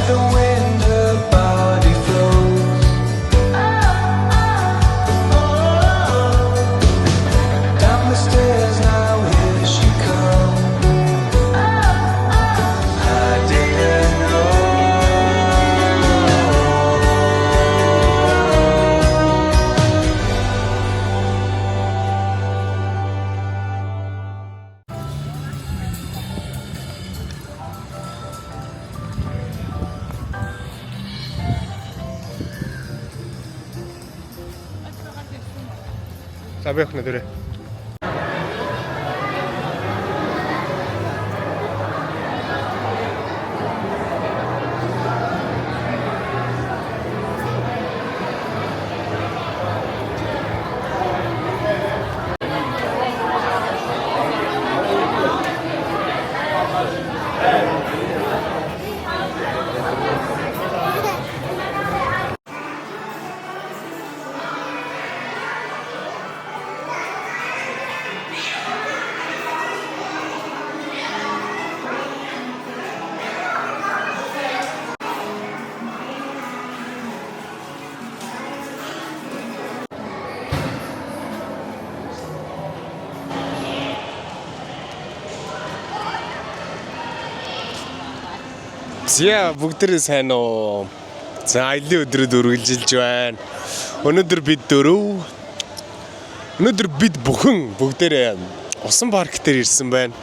the wind her body flows. Down the stairs now here she comes. I didn't know. Sabi ako na dure. Зя бүгдээ сайн уу. За айлын өдрөд үргэлжилж байна. Өнөөдөр бид бүхэн бүгдээрээ усан парк дээр ирсэн байна.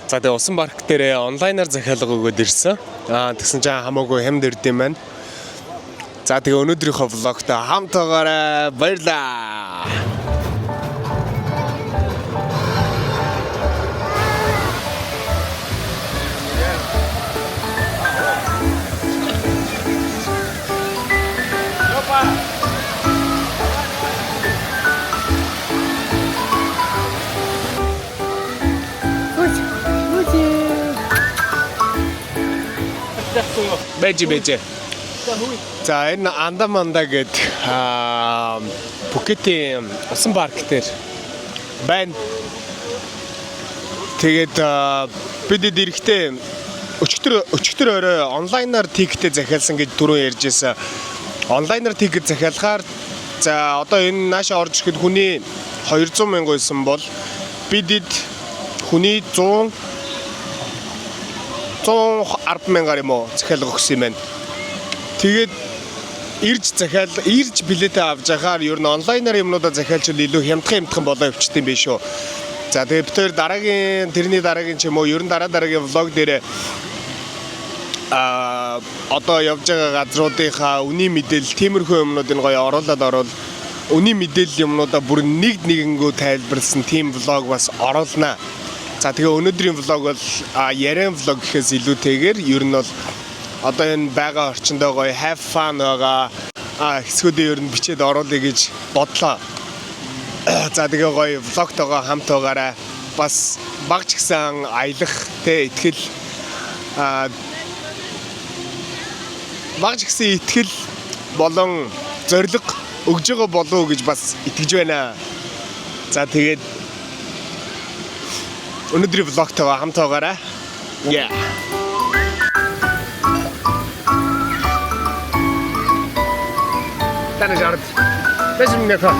За тэгээ усан парк дээр онлайнаар захиалга өгөөд ирсэн. Тэгсэн чинь хамаагүй хямд ирдэм байна. За тэгээ өнөөдрийнхөө влогтой хамтаагаарай. Баярлаа. Бэж. За энэ Андаманда гээд Пукетийн усан парк дээр байна. Тэгээд бид эрэхтэй өчигдөр орой онлайнаар тикетээ захиалсан гэж түрүү ярьж байсан. Онлайнаар тикет захиалахаар за одоо энэ наашаа орж ирэхэд хүний 200 мянга байсан бол бидэд хүний 110 мянгаар юм уу захиалга өгсөн юм байна. Тэгээд ирж билетээ авч яхаар ер нь онлайнаар юмнуудаа захиалчвал илүү хямдхан болоо явчихсан юм биш үү. За тэгээд бид тэр тэрний дараагийн ч юм уу ер нь дараагийн влог дээр одоо явж байгаа газруудынхаа үнийн мэдээлэл тиймэрхүү юмнуудыг гоё оруулаад үнийн мэдээлэл юмнуудаа бүр нэгэнгөө тайлбарласан тийм влог бас оруулнаа. За тэгээ өнөөдрийн влог бол яриан влог гэхээс илүүтэйгээр ер нь бол одоо энэ байгаа орчиндөө гоё have fun байгаа хэсгүүдээ ер нь бичээд оруулъя гэж бодлоо. За тэгээ гоё влогтойгоо хамт байгаарай. Бас багч гисэн аялах тэ итгэл багч гисэн итгэл болон зориг өгж байгаа болов уу гэж бас итгэж байна. За тэгээд өнөөдрийн влогтойгоо хамт байгаарай. Yeah. Таны жард. Бэжим нэхэ.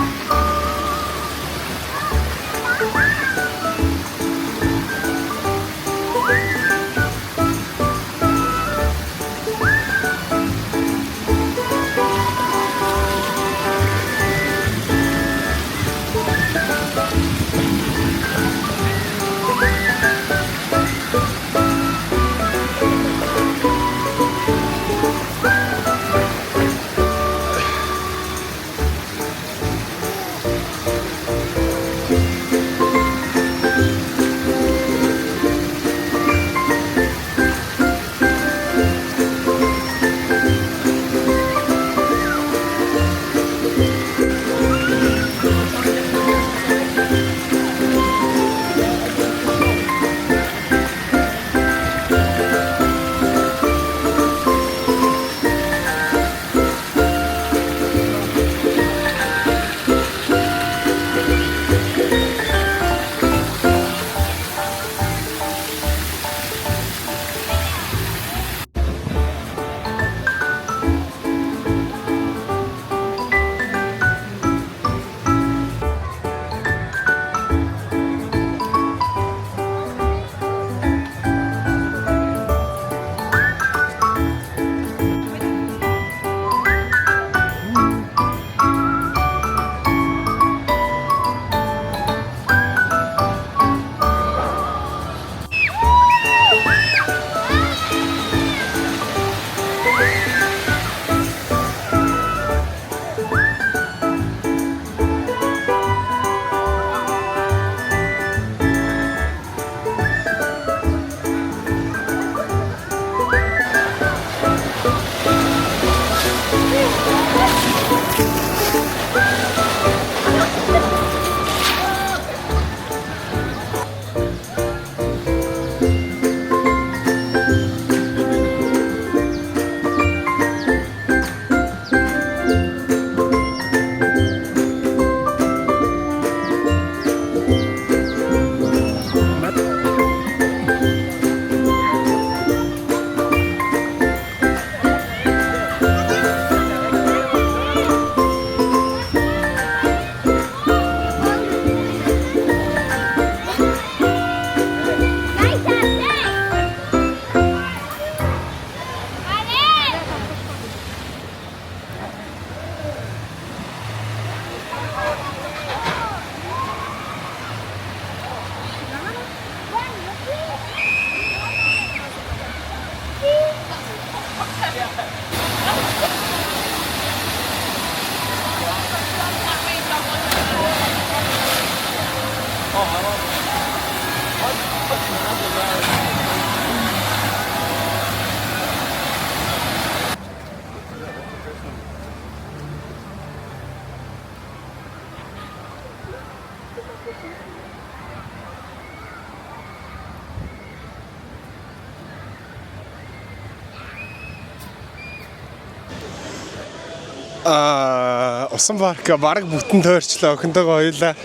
Усан парк бараг бүтэн тойрчлоо. Охинтойгоо хоёулаа.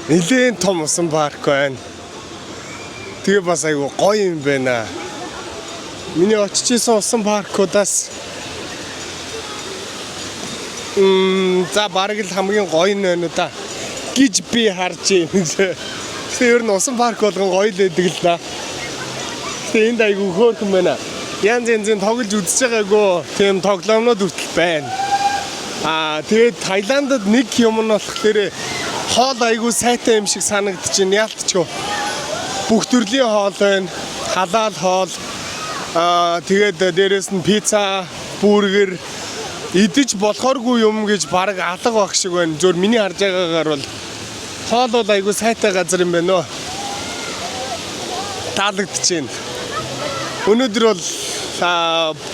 Нилээн том усан парк байна. Тэгээ бас айгүй гоё юм байна. Миний очиж исэн усан паркуудаас за бараг л хамгийн гоё нь байна уу та гэж би харж байна. Тэгээ ер нь усан парк болгон гоё л байдаг л да. Тэгээ энд айгүй хөөрхөн байна. Янз янзын тоглож үзэж байгаагүй тийм тоглоомнууд хүртэл байна. Тэгээд Таиландд нэг юм нь болохоор хоол айгүй сайтай юм шиг санагдчихэв яалтчгүй. Бүх төрлийн хоол байна. Халаал хоол. Тэгээд дээрэс нь пицца, бургер идэж болохооргүй юм гэж баг алга баг шиг байна. Зөв миний харж байгаагаар бол хоол бол айгүй сайтай газар юм байна нөө. Таалагдчихэв. Өнөөдөр бол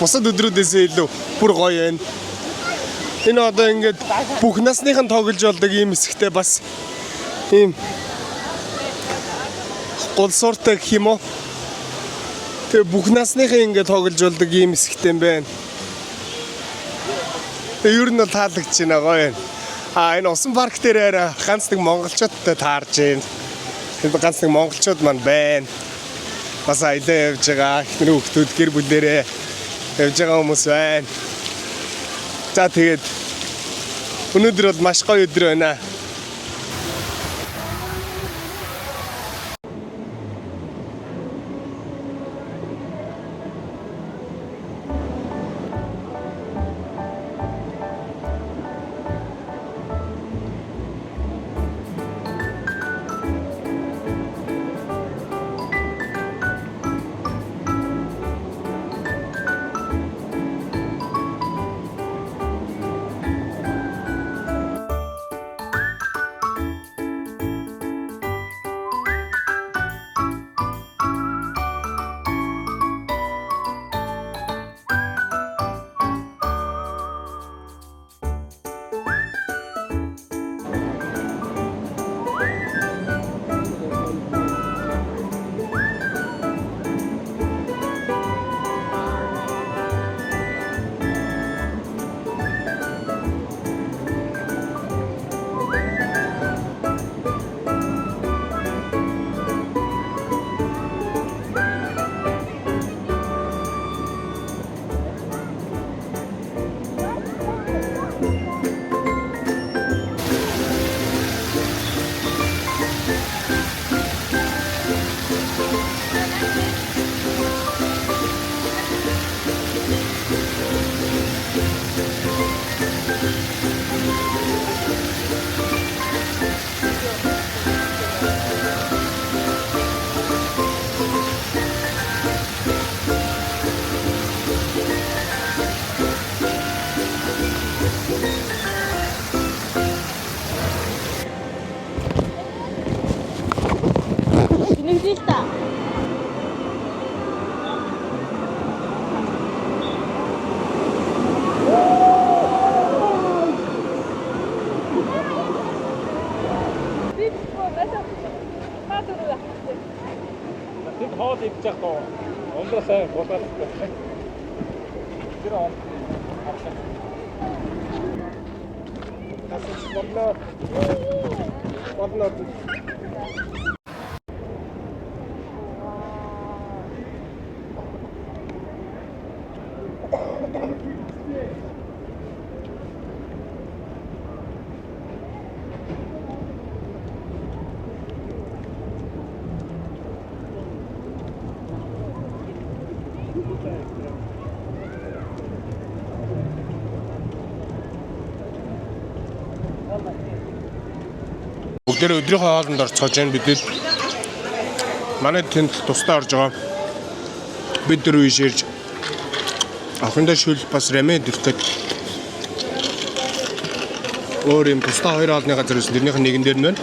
бусад өдрүүдээс илүү бүр гоё байна. Энэ одоо ингээд бүх насныхан тоглож болдог ийм хэсэгтэй бас ийм гол сууртай гэх юм уу. Тэгээ бүх насныхан ингээд тоглож болдог ийм хэсэгтэй юм байна. Тэгээ ер нь бол таалагдж байна гоё байна. Энэ усан парк дээр ганц нэг монголчуудтай таарж байна. Энд ганц нэг монголчууд маань байна. Бас аялаа явж байгаа ихний хүүхдүүд гэр бүлээрээ явж байгаа хүмүүс байна. За тэгээд өнөөдөр бол маш гоё өдөр байна. Хоол идэж явах ундаа сайн болоод байна. Тэр он авсан. Бодлоо. Бүгдээ өдрийнхөө хоолнд орцоож байна бид л. Манай тэнд тусдаа орж байгаа. Бид дөрөв иш ирж Охиндоо шүл бас ремед ирэх гээд. Өөр юм тусдаа хоёр хоолны газар байсан. Тэрнийх нь нэгэн дээр нь байна.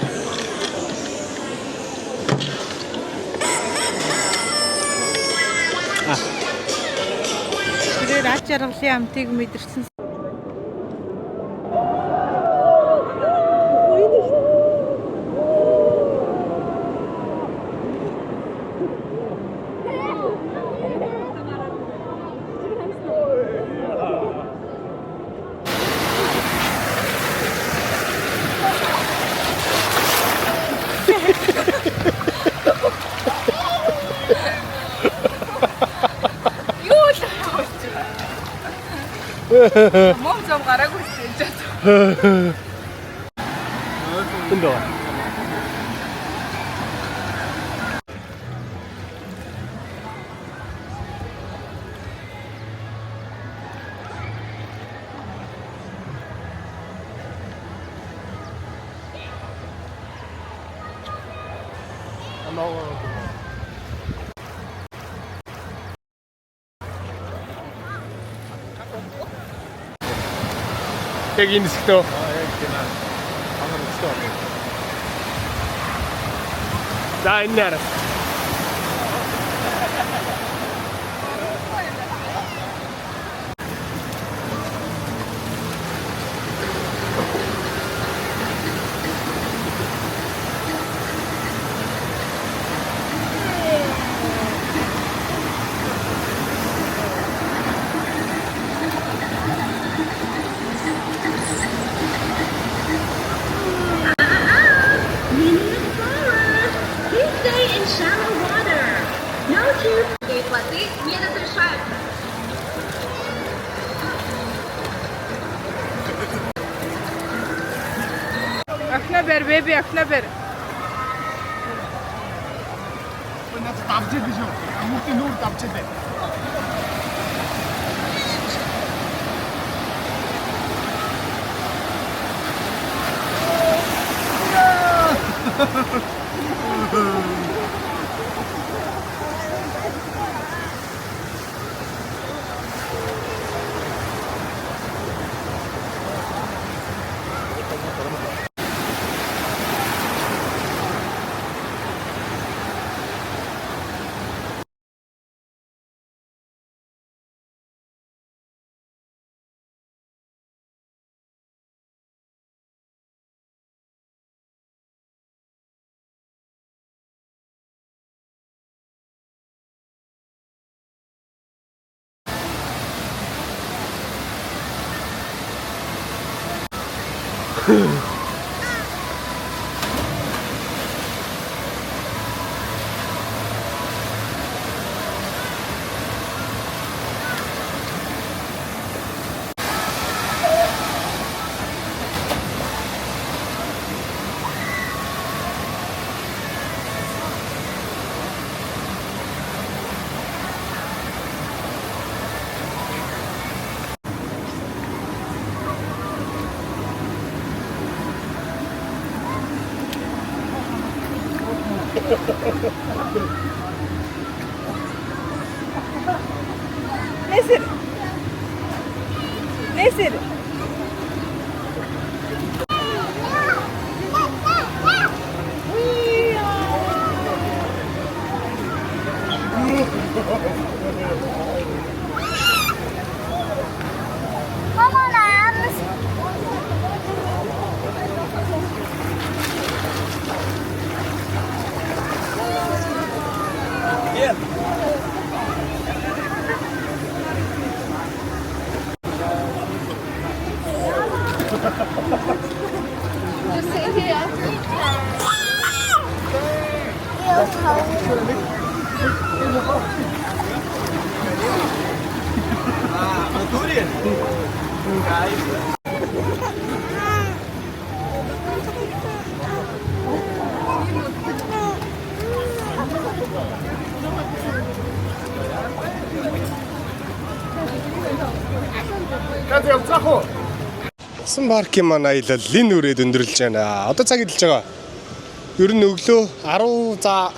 Тэр ач жаргалын амтыг мэдэрсэн. Мом зам гараагүй гэж байна. Энд доо. Яг энэ хэсэгтөө. За энэ нэр. Please stay in shallow water. No tube. Воды не разрешается. Окно бэр, бэби, окно бэр. Надад давж идэв шүү. Амтын нүүр давж идэв. Nesir. Nesir. Сан паркийн маань аялал лин үрээд өндөрлж байна. Одоо цаг идэлж байгаа. Ер нь өглөө 10 за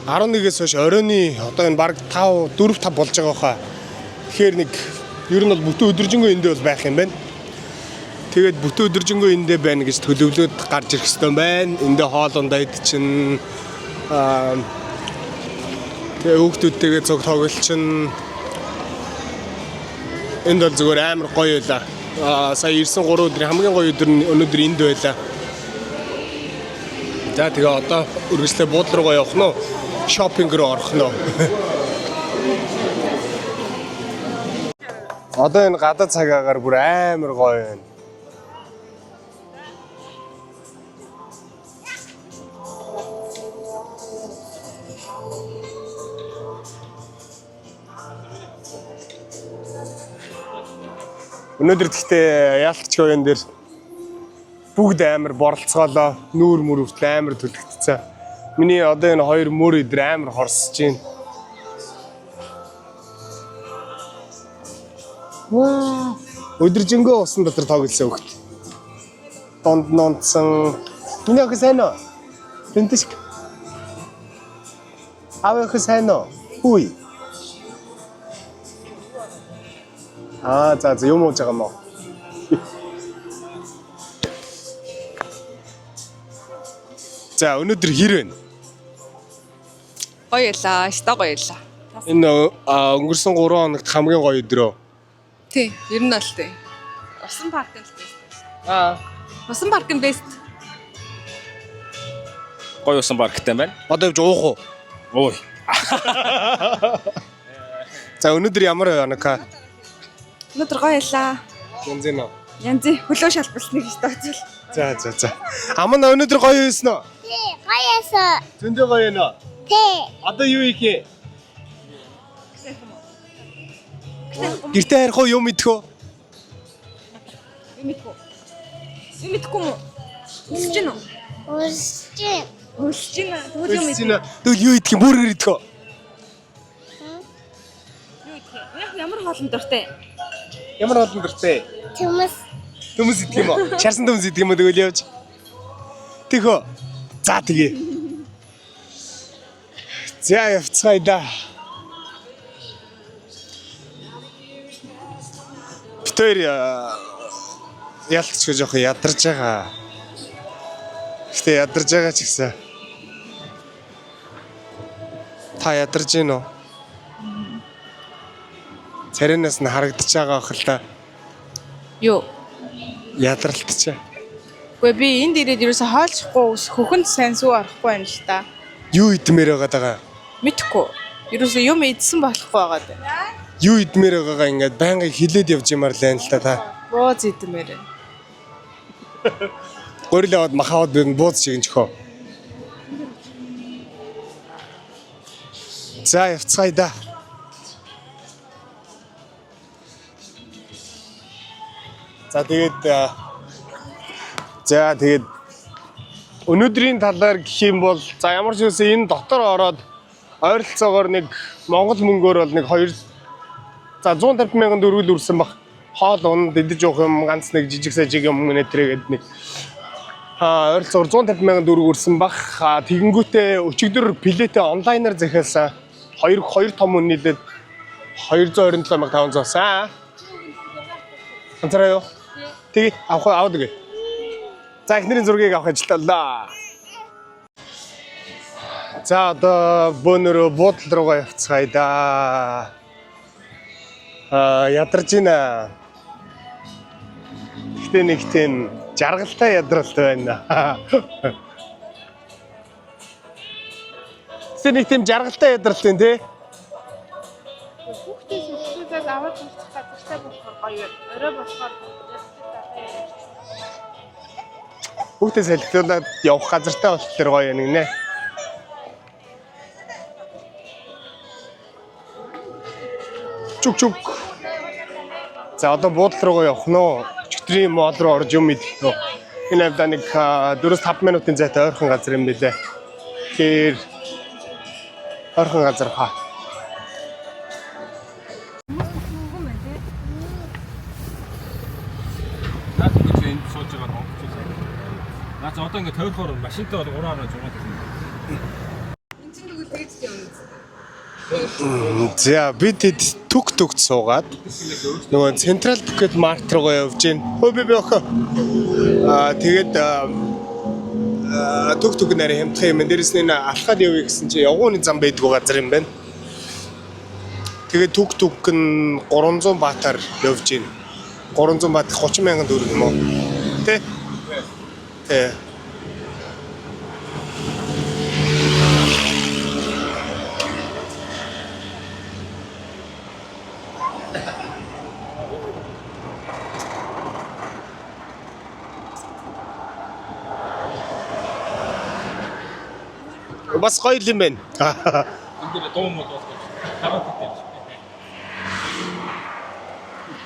11-ээс хойш оройны одоо энэ баг 4-5 болж байгаа хаа. Тэгэхээр нэг ер нь бол бүтэн өдөржингөө эндээ бол байх юм байна. Тэгээд бүтэн өдөржингөө эндээ байна гэж төлөвлөд гарч ирэх хэрэгтэй байна. Эндээ хоол ундаа идчихэн тэгээ хүүхдүүдтэйгээ цуг тоглолчин. Энд бол зүгээр амар гоё байлаа. Сая ирсэн 3 өдрийн хамгийн гоё өдөр нь өнөөдөр энд байлаа. За тэгээ одоо үргэлжлээ буудлын руу явах нь шопинг руу орох нь. Одоо энэ гадаад цагаагаар бүр амар гоё байна. Өнөөдөр гэхдээ яалтч гоён дээр бүгд амар боролцоолоо, нүүр мөр хүртэл амар төлөгдсөн. Миний одоо энэ хоёр мөр өдөр амар хорсож байна. Ваа! Өдөржингөө усан дотор тоглосон хөхт. Донд нонцсон. Миний охин сайн уу? Тэнтэшг. Аав охин сайн уу? Хүй. За юм ууж байгаа юм уу? За өнөөдөр хэр вэ? Гоё ялаа, өстой гоё ялаа. Энэ өнгөрсөн 3 хоногт хамгийн гоё өдрөө. Тий, ер нь бол тий. Усан паркын бест. Усан паркын бест. Гоё усан парктай байна. Одоо явж уух уу? Ой. За өнөөдөр ямар байна ка? Өнөөдөр гоё ялаа. Янз нь. Янз хөлөө шалбарсныг гэж тооцвол. За. Амна өнөөдөр гоё байсан уу? Тий, гоёсэн. Зөндөө гоё байна уу? Тий. Одоо юу хийх вэ? Гэртээ харих уу, юм идэх үү? Юм идэхгүй юм уу? Үсэж гин үү? Үсэж гин. Тэгвэл юу идэх юм? Бүрээр идэх үү? Ямар хоолн дуртай? Ямар олон дуртай? Төмөс идэх юм уу? Чарсан төмөс идэх юм уу тэгвэл явж? Тэхөө. За тэгээ. За явцгаая да. Битээр ялцчих жоох ядарч байгаа. Гэтэ ядарч байгаа ч гэсэн. Та ядарч гин үү? Царинаас нь харагдаж байгаа ах л та. Юу? Ядралтчаа. Гэхдээ би энд ирээд ерөөсө хоолчихгүй хөхөнд сайн сүү арахгүй байна л та. Юу идмээр байгаа? Мэдхгүй. Ерөөсө юм идсэн болохгүй байгаа. Юу идмээр байгаагаа ингээд байнга хилээд явж юмар л байна л та. Бууз идмээр. Гөрөл аваад махаад бууз чигэн чөхөө. За явцгаая да. За тэгээд өнөөдрийн талаар гэх юм бол за ямар ч үсэн энэ дотор ороод ойролцоогоор нэг Монгол мөнгөөр бол нэг 150 мянган төгрөгөл үрсэн баг. Хоол унд идэж уух юм ганц нэг жижиг сажиг юм нэтрэгээд нэг ойролцоогоор 150 мянган төгрөг үрсэн баг. Тэгэнгүүтээ өчигдөр плетээ онлайнаар захиалсан. 2 том үн нийлээд 227,500 сан. Анцаараа юу? Тэгээ аваад гээ. За эхнэрийн зургийг авах ажиллалаа. За одоо бөөнөрөө буудлын руугаа явцгаая да. Ядарч байна. Гэтэ нэг тийм жаргалтай ядралт байна. Гэтэ нэг тийм жаргалтай ядралт байна тий. Хүүхдээс өсвөлээс аваад унцах газартай болохоор гоё. Орой болохоор Хүүхдээ салхилуулаад явах газартай болохоор гоё юм нэ. Чук. За одоо буудлын руугаа явах нь уу? Өчигдрийн мол руу орж юм идэх нь. Энэ авда нэг 4-5 минутын зайтай ойрхон газар юм билээ. Тэгэхээр ойрхон газар хаа. Наац одоо ингээд тойрохоор машинтай бол 3 араа жугаад байна. энэ чинь тэгвэл тэгж юм. За бид түгт суугаад нөгөө Central Bucket Mart руугаа явж гин. Хөө би охоо. Тэгээд түгт нарийн хямдхан юм. Дээрэс нь алхаад явъя гэсэн чи явгууны зам байдгүй газар юм байна. Тэгээд түгт нь 300 баатаар явж гин. 300 баат 30,000 төгрөг юм уу? Тэ? Тэ. Бас гоё юм байна. Энд дуу мод бас караоке дээр.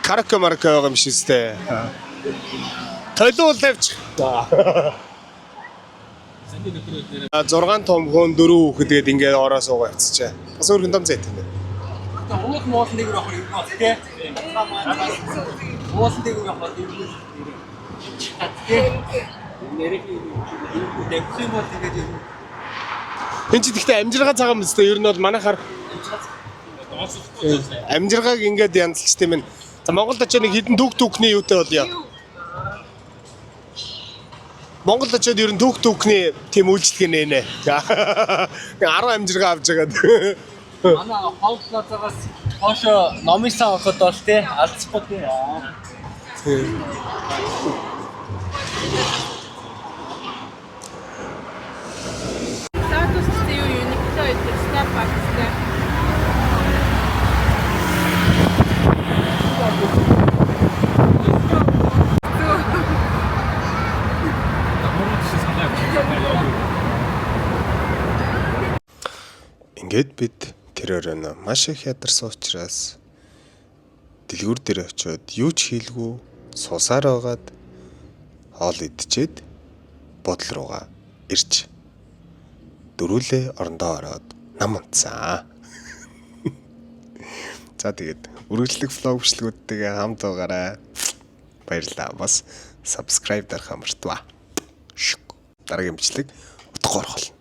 Караоке марка байгаа юм шиг үстэй. Толиул авч. Санди нөхрөө дээр 6 том хүн 4 хүүхэд гээд ингээд ороо суугаа явцчаа. Бас өөрхөн том зайт юм байна. уул моол нэг рүү авах юм бол тий. Уул нэг рүү авах юм бол тий. Нэрийг дэвсэн бол тэгээд Энд чи гэхдээ амжиргаа цагаан мэт ер нь бол манайхаар амжиргааг ингээд янзлж тийм ээ. За Монголд очиж нэг хідэн түүхний юутай болё. Монголд очиод ер нь түүхний тийм үйлчлэг нэ. 10 амжиргаа авч жагаад. Манай хол плазагаас хоошо номисан авахд бол тий алдчихгүй тий. Ингээд бид тэр өрөөнө маш их ядарсан учраас дэлгүүр дээр очиод юу ч хийлгүй суусаар байгаад хоол идчихэд бодол руугаа ирж дөрүүлээ орондоо ороод нам унтсан. За тэгээд үргэлжлэх влог бичлэгүүдтэйгээ хамт байгаарай. Баярлалаа. Бас subscribe дарахаа мартаваа. Дараагийн бичлэг утгагүй орхол.